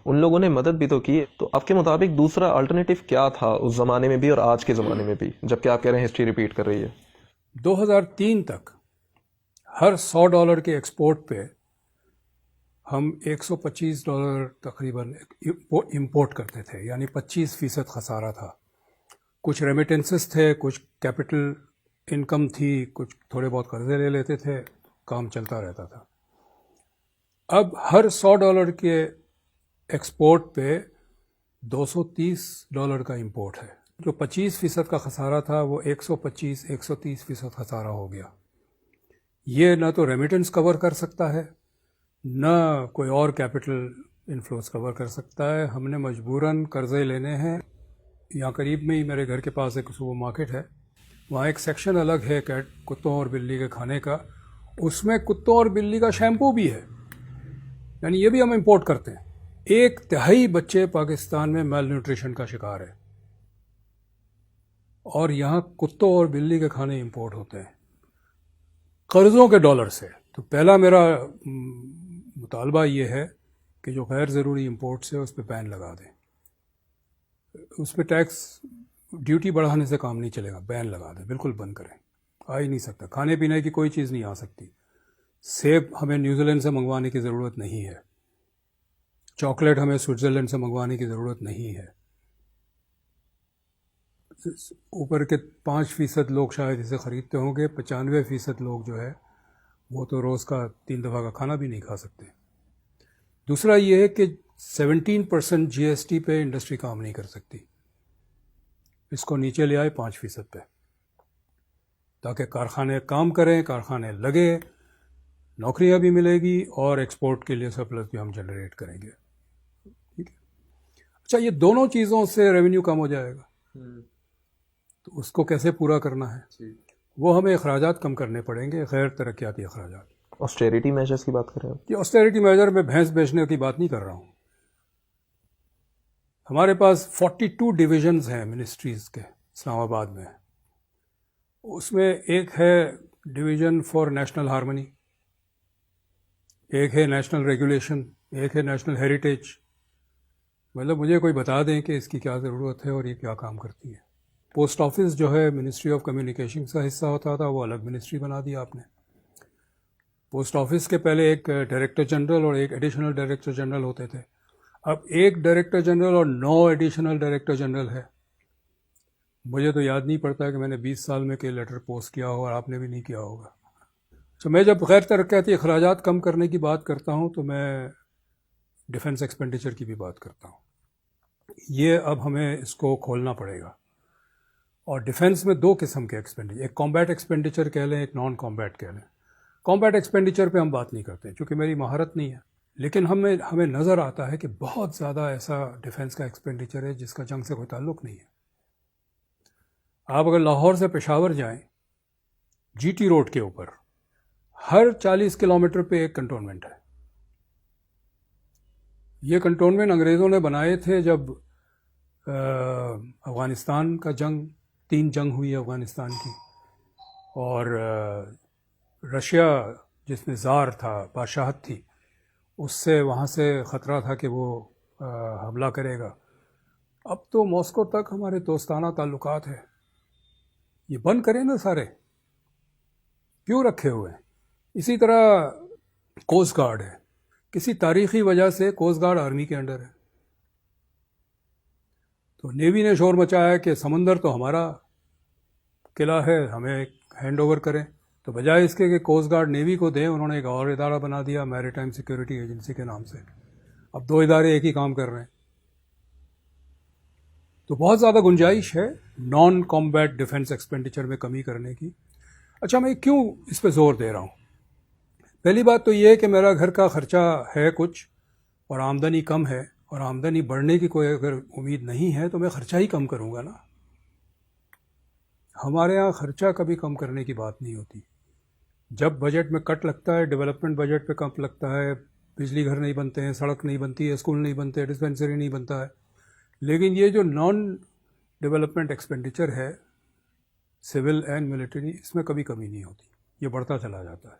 ان لوگوں نے مدد بھی تو کی. تو آپ کے مطابق دوسرا الٹرنیٹیو کیا تھا اس زمانے میں بھی اور آج کے زمانے میں بھی، جبکہ آپ کہہ رہے ہیں ہسٹری ریپیٹ کر رہی ہے؟ 2003 تک ہر $100 کے ایکسپورٹ پہ ہم $125 تقریباً امپورٹ کرتے تھے، یعنی 25% خسارہ تھا. کچھ ریمیٹنسز تھے، کچھ کیپٹل انکم تھی، کچھ تھوڑے بہت قرضے لے لیتے تھے، کام چلتا رہتا تھا. اب ہر $100 کے ایکسپورٹ پہ $230 کا امپورٹ ہے. جو 25% کا خسارہ تھا وہ 125-130% خسارہ ہو گیا. یہ نہ تو ریمیٹنس کور کر سکتا ہے، نہ کوئی اور کیپٹل انفلوز کور کر سکتا ہے. ہم نے مجبوراً قرضے لینے ہیں. یہاں قریب میں ہی میرے گھر کے پاس ایک سپر مارکیٹ ہے، وہاں ایک سیکشن الگ ہے کتوں اور بلی کے کھانے کا. اس میں کتوں اور بلی کا شیمپو بھی ہے، یعنی یہ بھی ہم امپورٹ کرتے ہیں. 1/3 بچے پاکستان میں میل نیوٹریشن کا شکار ہے، اور یہاں کتوں اور بلی کے کھانے امپورٹ ہوتے ہیں قرضوں کے ڈالر سے. تو پہلا میرا مطالبہ یہ ہے کہ جو غیر ضروری امپورٹس ہے اس پہ بین لگا دیں. اس پہ ٹیکس ڈیوٹی بڑھانے سے کام نہیں چلے گا، بین لگا دیں، بالکل بند کریں. آ ہی نہیں سکتا، کھانے پینے کی کوئی چیز نہیں آ سکتی. سیب ہمیں نیوزی لینڈ سے منگوانے کی ضرورت نہیں ہے، چاکلیٹ ہمیں سوئٹزرلینڈ سے منگوانے کی ضرورت نہیں ہے. اوپر کے 5% لوگ شاید اسے خریدتے ہوں گے، 95% لوگ جو ہے وہ تو روز کا 3 دفعہ کا کھانا بھی نہیں کھا سکتے. دوسرا یہ ہے کہ 17% GST پہ انڈسٹری کام نہیں کر سکتی. اس کو نیچے لے آئے 5% پہ، تاکہ کارخانے کام کریں، کارخانے لگے، نوکریاں بھی ملے گی اور ایکسپورٹ کے لیے سرپلس بھی ہم جنریٹ کریں گے. ٹھیک ہے. اچھا، یہ دونوں چیزوں سے ریونیو کم ہو جائے گا، تو اس کو کیسے پورا کرنا ہے؟ وہ ہمیں اخراجات کم کرنے پڑیں گے، غیر ترقیاتی اخراجات. آسٹیریٹی میجرز کی بات کر رہے ہیں؟ یہ آسٹیریٹی میجر میں بھینس بیچنے کی بات نہیں کر رہا ہوں. ہمارے پاس 42 ڈویژنز ہیں منسٹریز کے اسلام آباد میں. اس میں ایک ہے ڈویژن فار نیشنل ہارمنی، ایک ہے نیشنل ریگولیشن، ایک ہے نیشنل ہیریٹیج. مطلب مجھے کوئی بتا دیں کہ اس کی کیا ضرورت ہے اور یہ کیا کام کرتی ہے. پوسٹ آفس جو ہے منسٹری آف کمیونیکیشن کا حصہ ہوتا تھا، وہ الگ منسٹری بنا دیا آپ نے. پوسٹ آفس کے پہلے ایک ڈائریکٹر جنرل اور ایک ایڈیشنل ڈائریکٹر جنرل ہوتے تھے. اب ایک ڈائریکٹر جنرل اور 9 ایڈیشنل ڈائریکٹر جنرل ہے. مجھے تو یاد نہیں پڑتا کہ میں نے 20 سال میں کہ لیٹر پوسٹ کیا ہو، اور آپ نے بھی نہیں کیا ہوگا. تو میں جب غیر ترقیاتی اخراجات کم کرنے کی بات کرتا ہوں تو میں ڈیفنس ایکسپینڈیچر کی بھی بات کرتا ہوں. یہ اب ہمیں اس کو کھولنا پڑے گا. اور ڈیفنس میں 2 قسم کے ایکسپینڈیچر، ایک کامبیٹ ایکسپینڈیچر کہہ لیں، ایک نان کامبیٹ کہہ لیں. کامبیٹ ایکسپینڈیچر پہ ہم بات نہیں کرتے چونکہ میری مہارت نہیں ہے، لیکن ہمیں نظر آتا ہے کہ بہت زیادہ ایسا ڈیفنس کا ایکسپینڈیچر ہے جس کا جنگ سے کوئی تعلق نہیں ہے. آپ اگر لاہور سے پشاور جائیں، GT روڈ کے اوپر ہر 40 کلومیٹر پہ ایک کنٹونمنٹ ہے. یہ کنٹونمنٹ انگریزوں نے بنائے تھے جب افغانستان کا جنگ 3 جنگ ہوئی افغانستان کی، اور رشیا جس میں زار تھا، بادشاہت تھی، اس سے وہاں سے خطرہ تھا کہ وہ حملہ کرے گا. اب تو ماسکو تک ہمارے دوستانہ تعلقات ہیں. یہ بند کریں نا سارے، کیوں رکھے ہوئے ہیں؟ اسی طرح کوسٹ گارڈ ہے، کسی تاریخی وجہ سے کوسٹ گارڈ آرمی کے انڈر ہے. تو نیوی نے شور مچایا کہ سمندر تو ہمارا قلعہ ہے، ہمیں ہینڈ اوور کریں. تو بجائے اس کے کہ کوسٹ گارڈ نیوی کو دیں، انہوں نے ایک اور ادارہ بنا دیا میری ٹائم سیکورٹی ایجنسی کے نام سے. اب 2 ادارے ایک ہی کام کر رہے ہیں. تو بہت زیادہ گنجائش ہے نان کامبیٹ ڈیفنس ایکسپینڈیچر میں کمی کرنے کی. اچھا، میں کیوں اس پہ زور دے رہا ہوں؟ پہلی بات تو یہ ہے کہ میرا گھر کا خرچہ ہے کچھ، اور آمدنی کم ہے، اور آمدنی بڑھنے کی کوئی اگر امید نہیں ہے تو میں خرچہ ہی کم کروں گا نا. ہمارے ہاں خرچہ کبھی کم کرنے کی بات نہیں ہوتی. جب بجٹ میں کٹ لگتا ہے، ڈیولپمنٹ بجٹ پہ کم لگتا ہے، بجلی گھر نہیں بنتے ہیں، سڑک نہیں بنتی ہے، اسکول نہیں بنتے، ڈسپینسری نہیں بنتا ہے. لیکن یہ جو نان ڈیولپمنٹ ایکسپینڈیچر ہے، سول اینڈ ملٹری، اس میں کبھی کمی نہیں ہوتی، یہ بڑھتا چلا جاتا ہے.